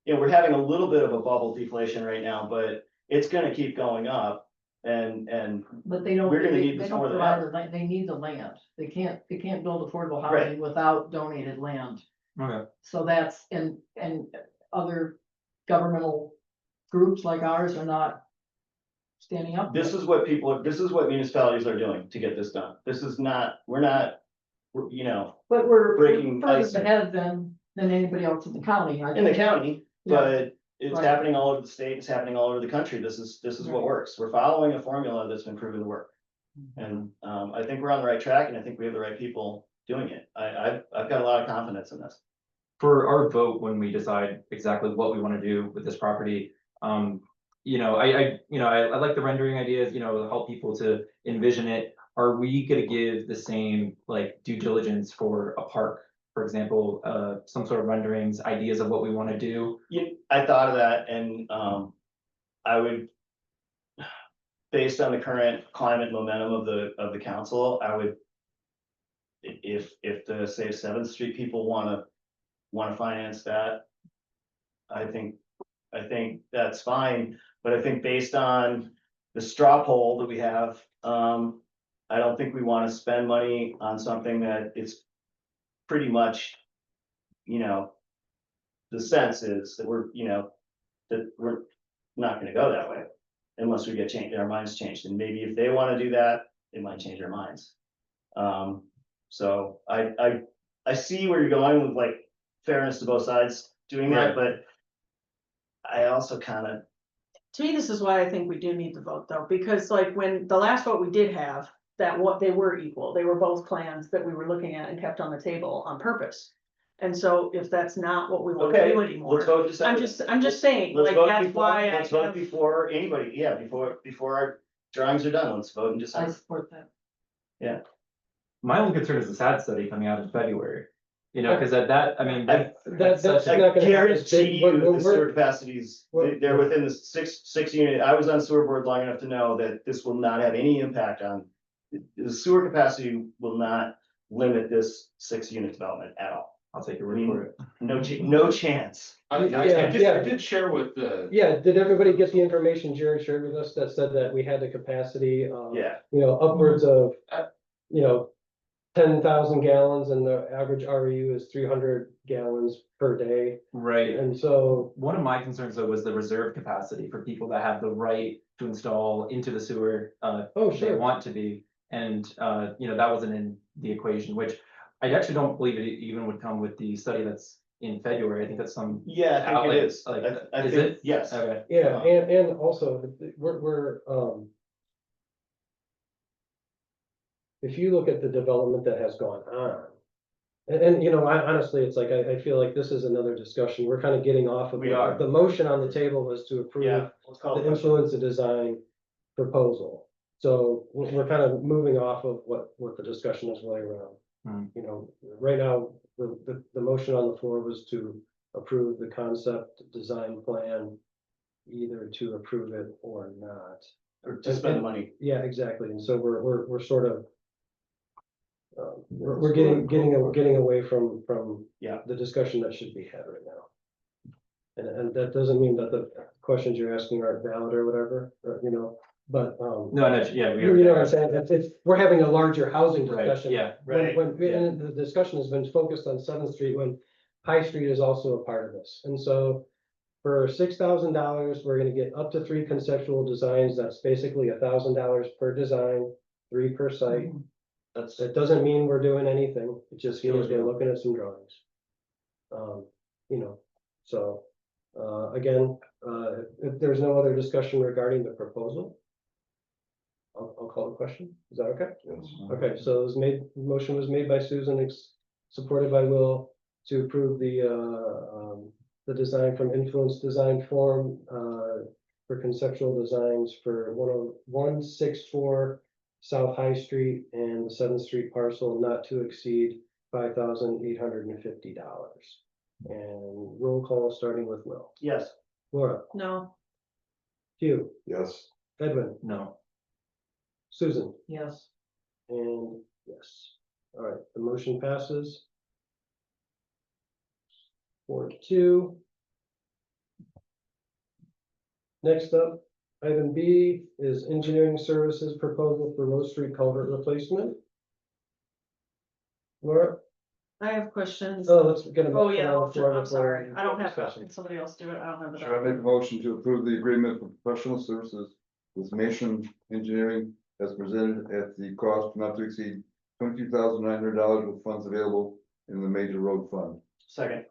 we're having a little bit of a bubble deflation right now, but it's gonna keep going up and But they don't, we're gonna they need they this don't more than provide ever. the land, they need the land. They can't build affordable Right. housing without donated land. Okay. So that's, and other governmental groups like ours are not standing up. This is what municipalities are doing to get this done. This is not, we're not, But we're breaking further ice. ahead than anybody else in the county. I in the think. county, Yeah. but it's Right. happening all over the state, it's happening all over the country. This is what Right. works. We're following a formula that's been proven to work. Mm-hmm. And I think we're on the right track and I think we have the right people doing it. I've got a lot of confidence in this. For our vote, when we decide exactly what we want to do with this property, I like the rendering ideas, help people to envision it. Are we gonna give the same like due diligence for a park, for example, some sort of renderings, ideas of what we want to do? I thought of that and I would, based on the current climate momentum of the council, I would, if the, say, 7th Street people wanna finance that, I think that's fine, but I think based on the straw poll that we have, I don't think we wanna spend money on something that it's pretty much, the sense is that we're not gonna go that way unless we get our minds changed, and maybe if they wanna do that, it might change our minds. So I see where you're going with like fairness to both sides doing that, but I also kind To me, this is why I think we do need to vote though, because like when the last vote we did have, that what they were equal, they were both plans that we were looking at and kept on the table on purpose. And so if that's not what we of, want to okay, do let's anymore, vote December. I'm just saying, Let's like, vote that's before, why let's I vote have. before anybody, before our drawings are done, let's vote in I December. support that. My only concern is the SAD study coming out in February, because I mean, That's such not I gonna happen. guarantee you the We're- sewer capacities, we're- they're within the six unit. I was on sewer board long enough to know that this will not have any impact on. The sewer capacity will not limit this 6-unit development at all. I'll take your word for it. No chance. I did share with the, Yeah, did everybody get the information Jared shared with us that said that we had the capacity, Yeah, upwards of, 10,000 gallons and the average REU is 300 gallons per day. Right. And so, One of my concerns though was the reserve capacity for people that have the right to install into the sewer, oh, they sure. want to be. And, that wasn't in the equation, which I actually don't believe it even would come with the study that's in February. I think that's some. yeah, I think it is. Like, I is think, it? yes. Okay. Yeah, and also, we're, if you look at the development that has gone on, and I honestly, it's like, I feel like this is another discussion. We're kind of getting off of. We are. The motion on the table was to approve Yeah, let's call the it. influence of design proposal. So we're kind of moving off of what the discussion is really around. Hmm. You know, right now, the motion on the floor was to approve the concept design plan, either to approve it or not. Or to spend the money. Yeah, exactly. And so we're sort of we're getting away from Yeah. the discussion that should be had right now. And that doesn't mean that the questions you're asking aren't valid or whatever, or, you know, but No, no, yeah, you know what I'm saying? It's we're having a larger housing Right, discussion. yeah, When and the discussion has been focused on Seventh Street, when High Street is also a part of this. And so for $6,000, we're gonna get up to 3 conceptual designs. That's basically $1,000 per design, 3 per site. That's, That doesn't mean we're doing anything. It just Sure. means we're looking at some drawings. You know, so, again, if there's no other discussion regarding the proposal, I'll call the question. Is that okay? Yes. Okay, so it was motion was made by Susan, supported by Will, to approve the design from Influence Design Form, for conceptual designs for 10164 South High Street and the 7th Street parcel, not to exceed $5,850. And roll call starting with Will. yes, Laura, No, Hugh, Yes. Edwin, no. Susan, Yes. and yes. All right, the motion passes. 4-2. Next up, item B is engineering services proposal for Low Street culvert replacement. Laura, I have questions. oh, let's get them. Oh, yeah, I'm before sorry. I don't have, discussion. somebody else do it. I don't have the. Should I make a motion to approve the agreement for professional services with Mason Engineering as presented at the cost not to exceed $22,900 with funds available in the major road fund? second,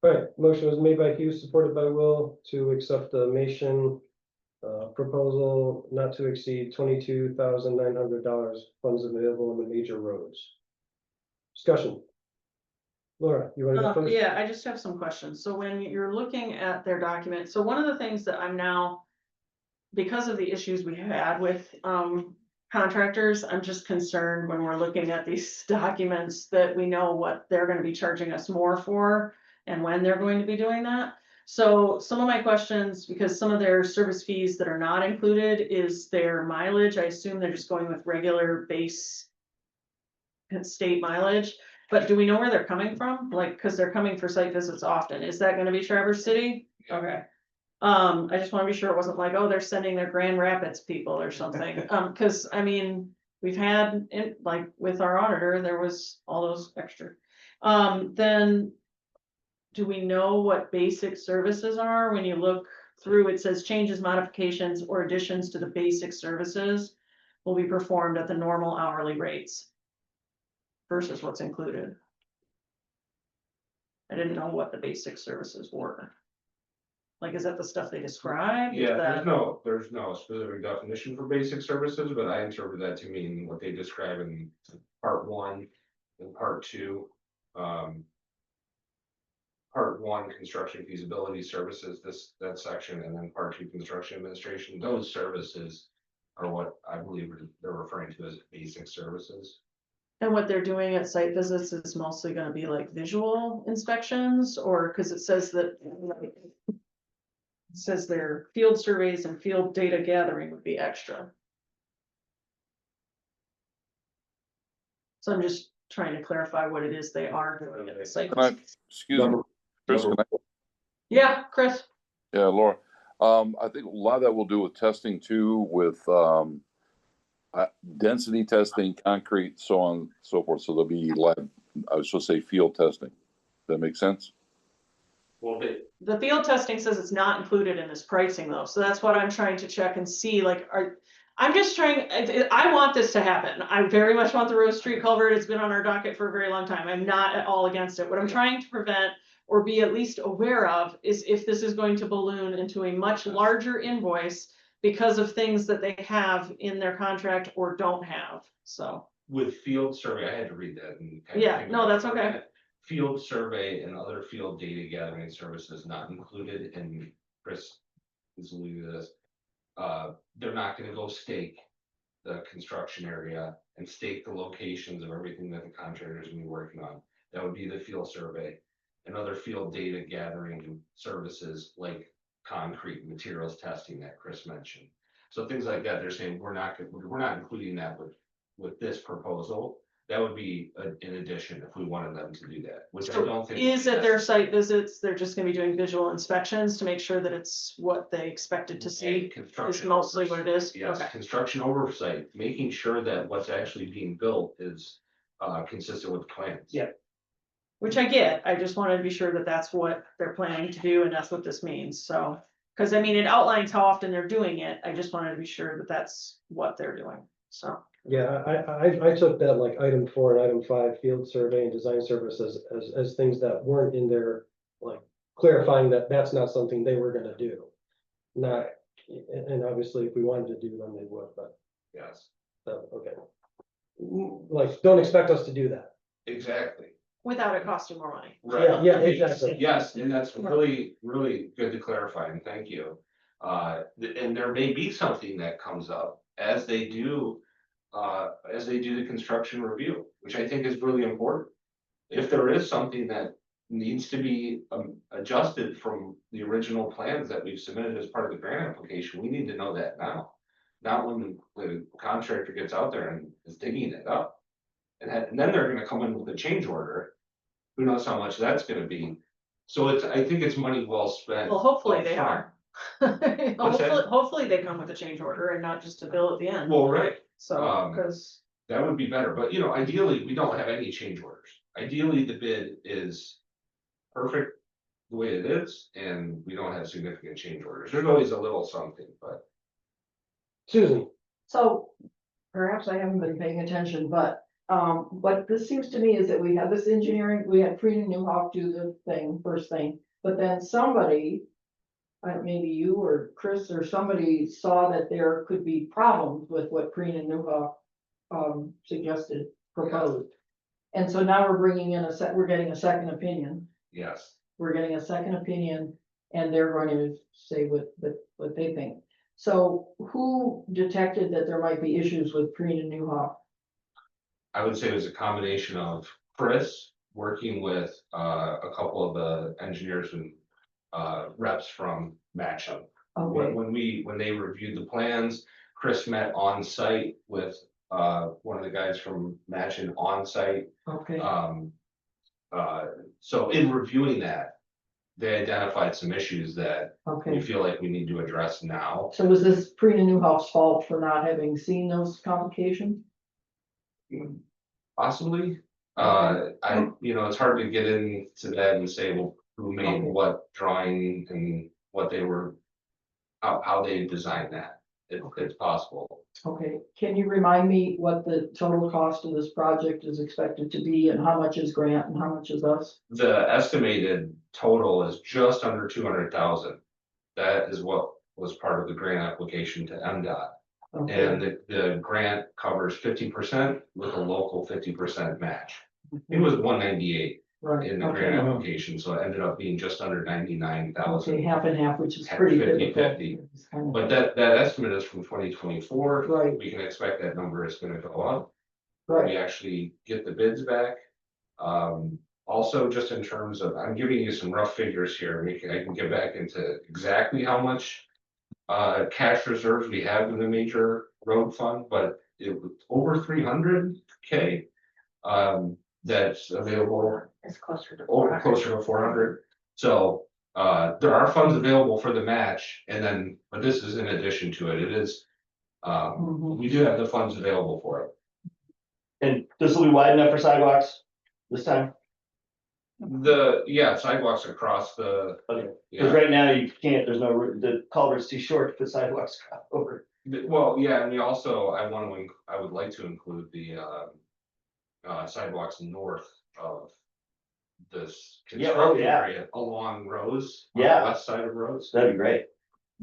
All right, motion was made by Hugh, supported by Will, to accept the Mason proposal not to exceed $22,900 funds available in the major roads. Discussion. Laura, you want to go first? Yeah, I just have some questions. So when you're looking at their document, so one of the things that I'm now, because of the issues we had with contractors, I'm just concerned when we're looking at these documents that we know what they're gonna be charging us more for and when they're going to be doing that. So some of my questions, because some of their service fees that are not included is their mileage. I assume they're just going with regular base state mileage, but do we know where they're coming from? Like, cause they're coming for site visits often. Is that gonna be Traverse City? Okay. I just wanna be sure it wasn't like, oh, they're sending their Grand Rapids people or something. Cause I mean, we've had it, like with our auditor, there was all those extra. Then do we know what basic services are? When you look through, it says changes, modifications, or additions to the basic services will be performed at the normal hourly rates versus what's included. I didn't know what the basic services were. Like, is that the stuff they describe? Is Yeah, that- there's no specific definition for basic services, but I interpret that to mean what they describe in part 1 and part 2. Part 1, construction feasibility services, that section, and then part 2, construction administration, those services are what I believe they're referring to as basic services. And what they're doing at site visits is mostly gonna be like visual inspections, or, cause it says that. Like, it says their field surveys and field data gathering would be extra. So I'm just trying to clarify what it is they are doing at the site. Can I- visits. Excuse me, Chris, can I? Yeah, Chris, Yeah, Laura, I think a lot of that will do with testing too, with, density testing, concrete, so on and so forth. So there'll be lab, I was supposed to say field testing. Does that make sense? Well, the field testing says it's not included in this pricing though, so that's what I'm trying to check and see, like, I'm just trying, I want this to happen. I very much want the Rose Street culvert. It's been on our docket for a very long time. I'm not at all against it. What I'm trying to prevent or be at least aware of is if this is going to balloon into a much larger invoice because of things that they have in their contract or don't have, so. with field survey, I had to read that and. kind of Yeah, think no, about that's it for a okay. minute. Field survey and other field data gathering services not included, and Chris is alluding to this. They're not gonna go stake the construction area and state the locations of everything that the contractor is gonna be working on. That would be the field survey. And other field data gathering services like concrete materials testing that Chris mentioned. So things like that, they're saying, we're not including that with this proposal. That would be in addition if we wanted them to do that, which I So don't think. is it their site visits? They're just gonna be doing visual inspections to make sure that it's what they expected to see? Is Construction mostly what it is? Yes, Okay. construction oversight, making sure that what's actually being built is consistent with plans. Yeah. Which I get, I just wanted to be sure that that's what they're planning to do and that's what this means, so. Cause I mean, it outlines how often they're doing it, I just wanted to be sure that that's what they're doing, so. Yeah, I took that like item 4 and item 5, field survey and design services as things that weren't in there, like clarifying that that's not something they were gonna do. Not, and obviously if we wanted to do them, they would, but, Yes, okay. Like, don't expect us to do that. exactly. Without it costing more money. Right. Yeah, exactly. Yes, and that's really, really good to clarify, and thank you. And there may be something that comes up as they do the construction review, which I think is really important. If there is something that needs to be adjusted from the original plans that we've submitted as part of the grant application, we need to know that now. Not when the contractor gets out there and is digging it up. And then they're gonna come in with a change order. Who knows how much that's gonna be? So I think it's money well spent. Well, hopefully they upfront. are. What's that? Hopefully they come with a change order and not just a bill at the end, Well, right, so, cause. that would be better, but ideally, we don't have any change orders. Ideally, the bid is perfect the way it is, and we don't have significant change orders. There's always a little something, but Susan, So perhaps I haven't been paying attention, but what this seems to me is that we had this engineering, we had Preen and Newhoff do the thing, first thing, but then somebody, maybe you or Chris or somebody saw that there could be problems with what Preen and Newhoff suggested, proposed. And so now we're bringing in we're getting a second opinion. yes. We're getting a second opinion and they're going to say what they think. So who detected that there might be issues with Preen and Newhoff? I would say it was a combination of Chris working with a couple of the engineers and reps from Matcham. Okay, When they reviewed the plans, Chris met on site with one of the guys from Matcham on site. okay, So in reviewing that, they identified some issues that we okay. feel like we need to address now. So was this Preen and Newhoff's fault for not having seen those complications? Possibly, Okay. it's hard to get into that and say, well, who made Okay. what drawing and what they were, how they designed that. It's possible. Okay, can you remind me what the total cost of this project is expected to be and how much is grant and how much is us? The estimated total is just under 200,000. That is what was part of the grant application to MDOT. Okay, And the grant covers 50% with a local 50% match. It was 198 right, in the grant okay. application, so it ended up being just under 99,000. Okay, half and half, which is pretty 50-50. difficult. It's kind of- But that estimate is from 2024. Right. We can expect that number is gonna go up. Right, We actually get the bids back. Also, just in terms of, I'm giving you some rough figures here, I can get back into exactly how much cash reserves we have in the major road fund, but it was over 300K. That's available, it's closer to. closer to 400. So there are funds available for the match, and then, but this is in addition to it. It is, Mhm. we do have the funds available for it. And this will be wide enough for sidewalks this time? Sidewalks across the, Okay, yeah. because right now you can't, there's no, the culvert's too short to put sidewalks over. Well, yeah, and we also, I would like to include the sidewalks north of this Yeah, oh, construction yeah. area along Rose. on the Yeah. West side of Rose. That'd be great.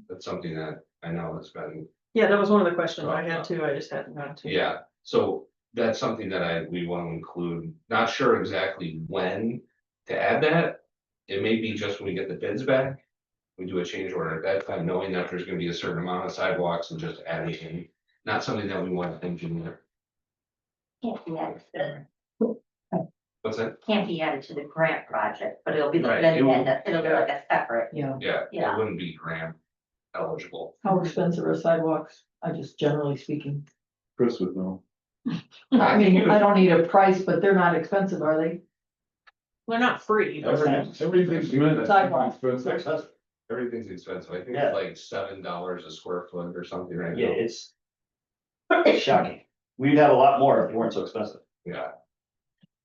That's something that I know has been, Yeah, that was one of the questions I had too, I just hadn't gotten to. yeah, so that's something that we want to include. Not sure exactly when to add that. It may be just when we get the bids back. We do a change order at that time, knowing that there's gonna be a certain amount of sidewalks and just adding in not something that we want to engineer. Can't be added to What's that? can't be added to the grant project, but it'll be Right, then, it will- it'll be like a separate. Yeah, Yeah, it Yeah. wouldn't be grant eligible. how expensive are sidewalks? I just generally speaking. Chris would know. I mean, I don't need a price, but they're not expensive, are they? They're not free. but- Everything's Sidewalk. expensive. Everything's expensive. I think Yeah. it's like $7 a square foot or something right Yeah, now. it's shocking. We'd have a lot more if they weren't so expensive. Yeah.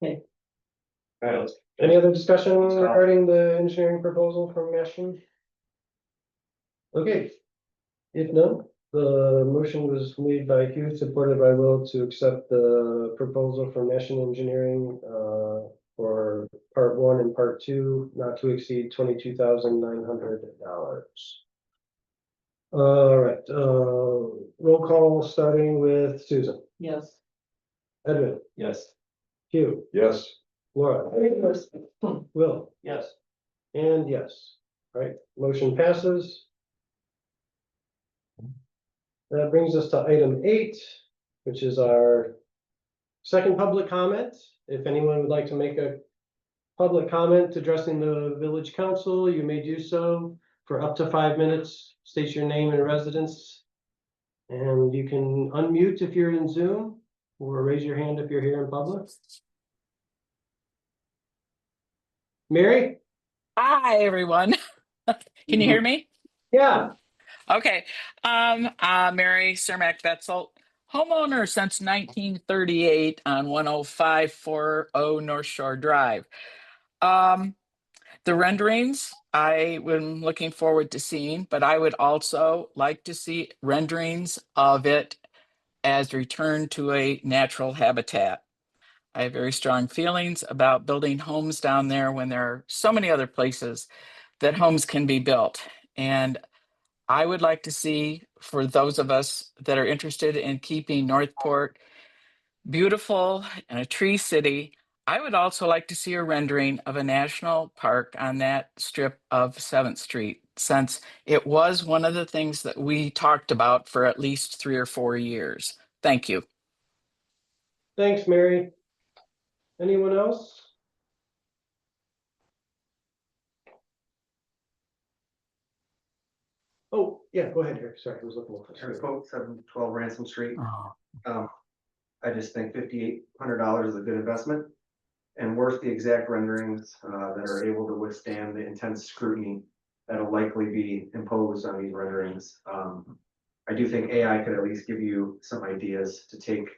All right, let's. Any other discussion Let's go. regarding the engineering proposal from Mashpee? Okay. If none, the motion was made by Hugh, supported by Will, to accept the proposal from National Engineering for part one and part two, not to exceed $22,900. All right, roll call starting with Susan, Yes. Edwin, Yes. Hugh, Yes. Laura, Will, Yes. and yes. All right, motion passes. That brings us to item 8, which is our second public comment. If anyone would like to make a public comment addressing the village council, you may do so for up to 5 minutes. State your name and residence. And you can unmute if you're in Zoom, or raise your hand if you're here in public. Mary? Hi, everyone. Can you hear me? Yeah. Okay. Mary Cermak Betzel, homeowner since 1938 on 10540 North Shore Drive. The renderings I am looking forward to seeing, but I would also like to see renderings of it as returned to a natural habitat. I have very strong feelings about building homes down there when there are so many other places that homes can be built. And I would like to see, for those of us that are interested in keeping Northport beautiful and a tree city, I would also like to see a rendering of a national park on that strip of 7th Street, since it was one of the things that we talked about for at least 3 or 4 years. Thank you. Thanks, Mary. Anyone else? Oh, yeah, go ahead, Eric. Sorry, I was looking at this. Eric Pope, 712 Ransom Street. Oh. I just think $5,800 is a good investment and worth the exact renderings that are able to withstand the intense scrutiny that'll likely be imposed on these renderings. I do think AI could at least give you some ideas to take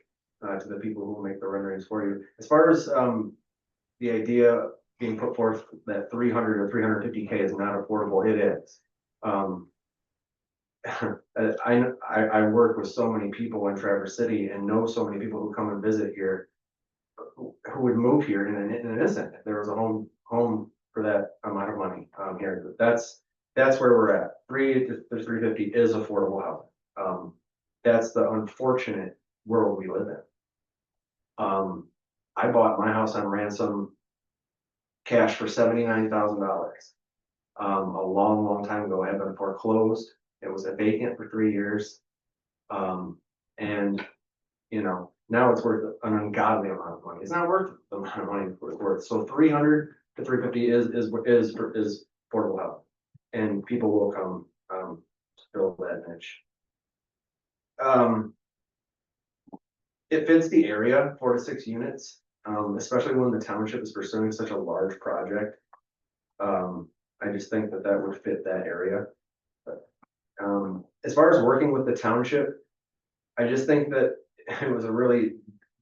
to the people who will make the renderings for you. As far as the idea being put forth that 300 or 350K is not affordable, it is. I work with so many people in Traverse City and know so many people who come and visit here who would move here in an instant. If there was a home for that amount of money here. That's where we're at. 300 to 350 is affordable housing. That's the unfortunate world we live in. I bought my house on Ransom cash for $79,000. A long time ago. I had been foreclosed. It was a vacant for 3 years. And you know, now it's worth an ungodly amount of money. It's not worth the amount of money it's worth. So 300 to 350 is affordable housing. And people will come to fill that niche. It fits the area, 4 to 6 units, especially when the township is pursuing such a large project. I just think that would fit that area. But, as far as working with the township, I just think that it was a really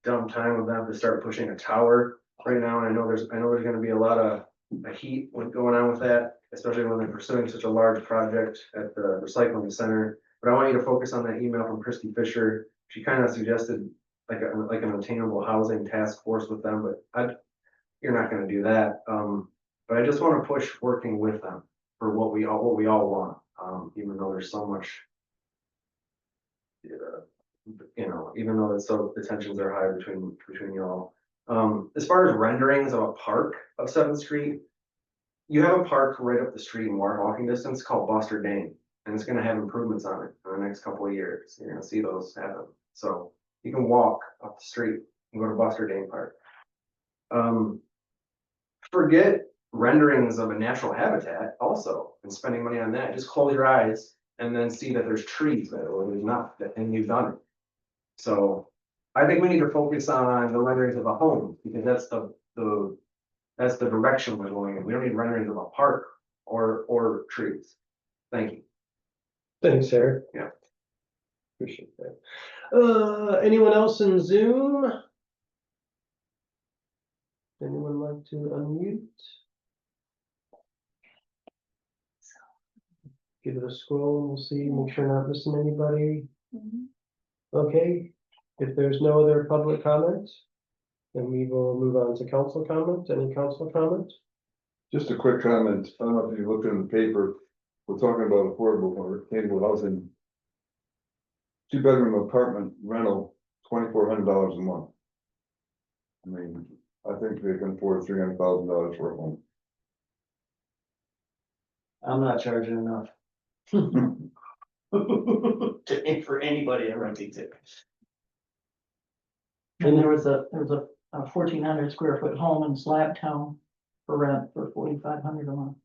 dumb time of them to start pushing a tower right now. And I know there's going to be a lot of heat going on with that, especially when they're pursuing such a large project at the recycling center. But I want you to focus on that email from Christy Fisher. She kind of suggested like an attainable housing task force with them, but you're not going to do that. But I just want to push working with them for what we all want, even though there's so much, even though the tensions are high between y'all. As far as renderings of a park of 7th Street, you have a park right up the street in walking distance called Buster Dane. And it's gonna have improvements on it in the next couple of years. You're gonna see those happen. So you can walk up the street and go to Buster Dane Park. Forget renderings of a natural habitat also and spending money on that. Just close your eyes and then see that there's trees there or there's not, and you've done it. So I think we need to focus on the renderings of a home because that's that's the direction we're going in. We don't need renderings of a park or trees. Thank you. Thanks, Eric. Yeah. Appreciate that. Anyone else in Zoom? Anyone like to unmute? Give it a scroll and we'll see, make sure not missing anybody. Okay, if there's no other public comments, then we will move on to council comments. Any council comments? Just a quick comment, I don't know if you looked in the paper, we're talking about affordable or attainable housing. 2-bedroom apartment rental, $2,400 a month. I mean, I think they can afford $300,000 for a home. I'm not charging enough. To pay for anybody a renting to. And there was a 1,400 square foot home in Slabtown for rent for $4,500 a month.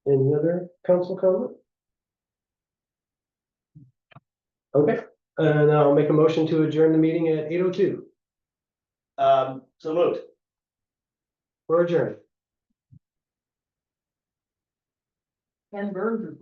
Any other council comment? Okay, and I'll make a motion to adjourn the meeting at 8:02. So moved. We're adjourned. Ken Burns is